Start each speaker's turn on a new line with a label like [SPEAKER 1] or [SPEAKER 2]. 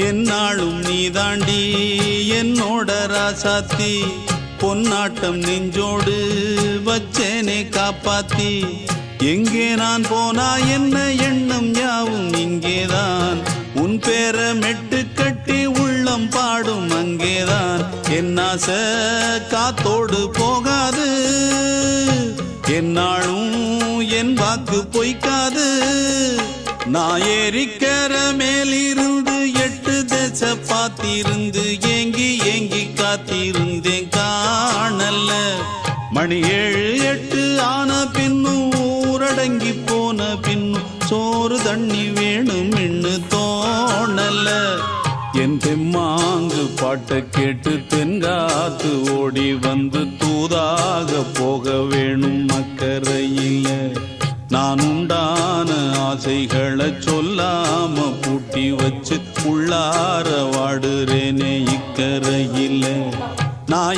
[SPEAKER 1] என்னாலும் நீ தாண்டி என்னோட ராசாத்தி பொன்னாட்டம் நெஞ்சோடு வச்சேனே காப்பாத்தி எங்கே நான் போனா என்ன எண்ணம் யாவும் இங்கேதான் உன் பேர மெட்டு கட்டி உள்ளம் பாடும் அங்கேதான் என் ஆசை காத்தோடு போகாது என்னாலும் என் வாக்கு பொய்க்காது நான் ஏறிக்கர மேலிருந்து 8 தேச பார்த்திருந்து ஏங்கி ஏங்கி காத்திருந்தேன் காணல்ல மணி 7 8 ஆன பின்னும் ஊரடங்கி போன பின்னும் சோறு தண்ணி வேணும் இன்னு தோணல என் தெம்மாங்கு பாட்டை கேட்டு தென்காத்து ஓடி வந்து தூதாக போக வேணும் அக்கறையில நான் உண்டான ஆசைகளை சொல்லாம பூட்டி வச்சு உள்ளார வாடுறேனே இக்கரையில நான்